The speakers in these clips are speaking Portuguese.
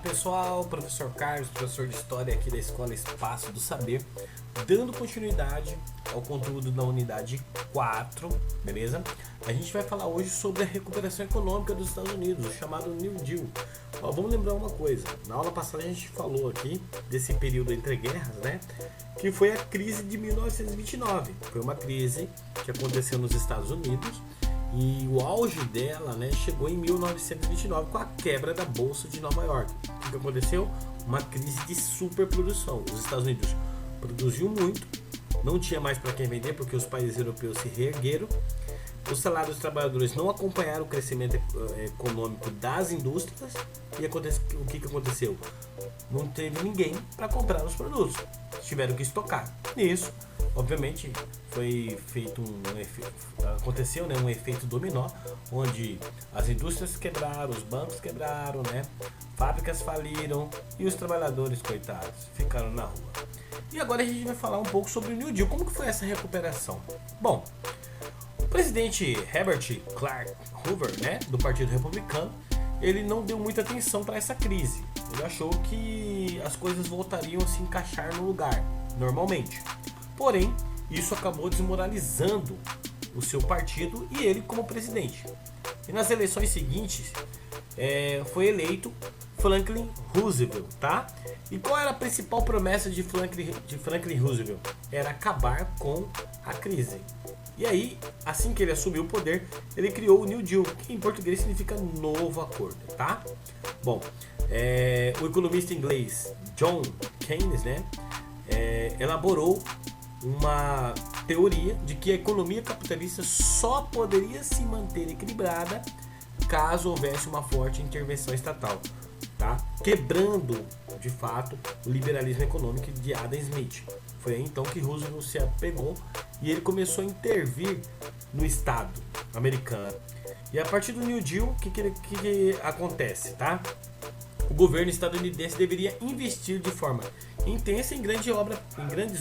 pessoal, professor Carlos, professor de História aqui da Escola Espaço do Saber, dando continuidade ao conteúdo da unidade 4, beleza? A gente vai falar hoje sobre a recuperação econômica dos Estados Unidos, o chamado New Deal. Vamos lembrar uma coisa, na aula passada a gente falou aqui desse período entre guerras, né? Que foi a crise de 1929, foi uma crise que aconteceu nos Estados Unidos. E o auge dela, né, chegou em 1929 com a quebra da Bolsa de Nova York. O que aconteceu? Uma crise de superprodução. Os Estados Unidos produziu muito, não tinha mais para quem vender porque os países europeus se reergueram. Os salários dos trabalhadores não acompanharam o crescimento econômico das indústrias. E o que aconteceu? Não teve ninguém para comprar os produtos. Tiveram que estocar. Nisso, obviamente, foi feito aconteceu, né, um efeito dominó, onde as indústrias quebraram, os bancos quebraram, né, fábricas faliram e os trabalhadores, coitados, ficaram na rua. E agora a gente vai falar um pouco sobre o New Deal. Como que foi essa recuperação? Bom, o presidente Herbert Clark Hoover, né, do Partido Republicano, ele não deu muita atenção para essa crise. Ele achou que as coisas voltariam a se encaixar no lugar, normalmente. Porém, isso acabou desmoralizando o seu partido e ele como presidente. E nas eleições seguintes, foi eleito Franklin Roosevelt, tá? E qual era a principal promessa de Franklin Roosevelt? Era acabar com a crise. E aí, assim que ele assumiu o poder, ele criou o New Deal, que em português significa novo acordo, tá? Bom, o economista inglês John Keynes, né, elaborou uma teoria de que a economia capitalista só poderia se manter equilibrada caso houvesse uma forte intervenção estatal, tá? Quebrando, de fato, o liberalismo econômico de Adam Smith. Foi aí então que Roosevelt se apegou e ele começou a intervir no Estado americano. E a partir do New Deal, o que acontece, tá? O governo estadunidense deveria investir de forma intensa em grandes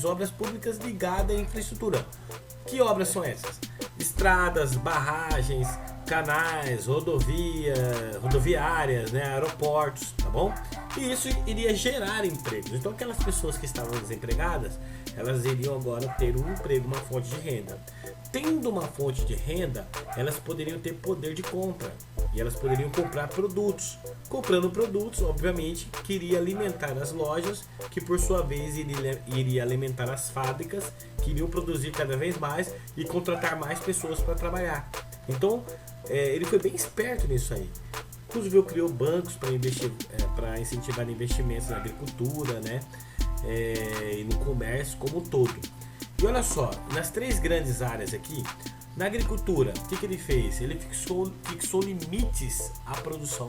obras públicas ligadas à infraestrutura. Que obras são essas? Estradas, barragens, canais, rodoviárias, né, aeroportos, tá bom? E isso iria gerar empregos. Então aquelas pessoas que estavam desempregadas, elas iriam agora ter um emprego, uma fonte de renda. Tendo uma fonte de renda, elas poderiam ter poder de compra e elas poderiam comprar produtos. Comprando produtos, obviamente, que iria alimentar as lojas, que por sua vez iria alimentar as fábricas, que iriam produzir cada vez mais e contratar mais pessoas para trabalhar. Então, ele foi bem esperto nisso aí. Roosevelt criou bancos para incentivar investimentos na agricultura, né, e no comércio como um todo. E olha só, nas três grandes áreas aqui, na agricultura, o que ele fez? Ele fixou limites à produção,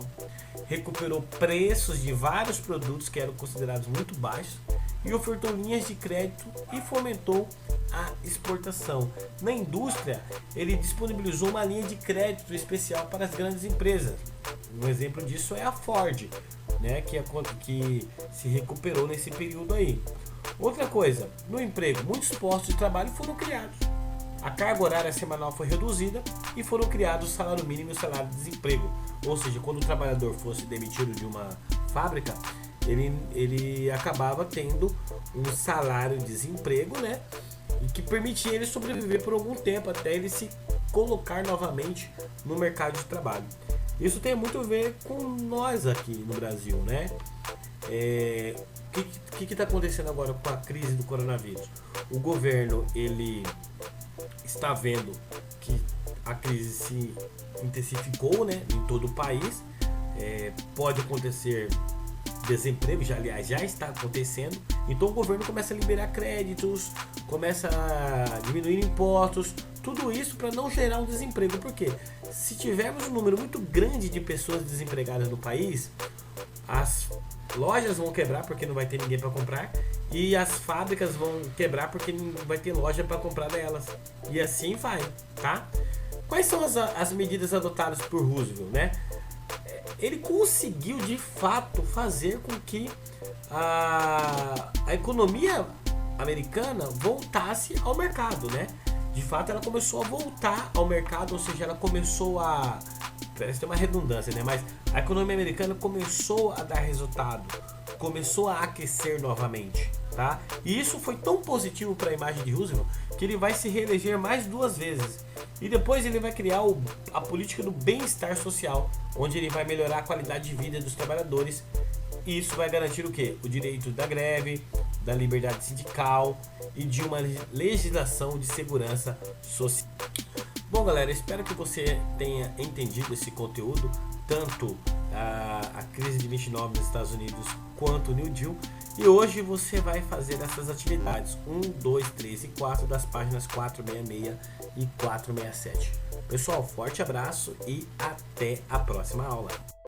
recuperou preços de vários produtos que eram considerados muito baixos e ofertou linhas de crédito e fomentou a exportação. Na indústria, ele disponibilizou uma linha de crédito especial para as grandes empresas. Um exemplo disso é a Ford, né, que se recuperou nesse período aí. Outra coisa, no emprego, muitos postos de trabalho foram criados. A carga horária semanal foi reduzida e foram criados o salário mínimo e o salário de desemprego. Ou seja, quando o trabalhador fosse demitido de uma fábrica, ele acabava tendo um salário de desemprego, né? E que permitia ele sobreviver por algum tempo até ele se colocar novamente no mercado de trabalho. Isso tem muito a ver com nós aqui no Brasil, né? O que está acontecendo agora com a crise do coronavírus? O governo, ele está vendo que a crise se intensificou, né, em todo o país. Pode acontecer desemprego, aliás, já está acontecendo. Então o governo começa a liberar créditos, começa a diminuir impostos, tudo isso para não gerar um desemprego. Porque se tivermos um número muito grande de pessoas desempregadas no país, as lojas vão quebrar porque não vai ter ninguém para comprar e as fábricas vão quebrar porque não vai ter loja para comprar delas. E assim vai, tá? Quais são as medidas adotadas por Roosevelt, né? Ele conseguiu de fato fazer com que a economia americana voltasse ao mercado, né? De fato ela começou a voltar ao mercado, ou seja, ela começou a parece ter uma redundância, né? Mas a economia americana começou a dar resultado, começou a aquecer novamente, tá? E isso foi tão positivo para a imagem de Roosevelt que ele vai se reeleger mais 2 vezes. E depois ele vai criar a política do bem-estar social, onde ele vai melhorar a qualidade de vida dos trabalhadores. E isso vai garantir o quê? O direito da greve, da liberdade sindical e de uma legislação de segurança social. Bom, galera, espero que você tenha entendido esse conteúdo, tanto a crise de 29 nos Estados Unidos quanto o New Deal. E hoje você vai fazer essas atividades 1, 2, 3 e 4 das páginas 466 e 467. Pessoal, forte abraço e até a próxima aula.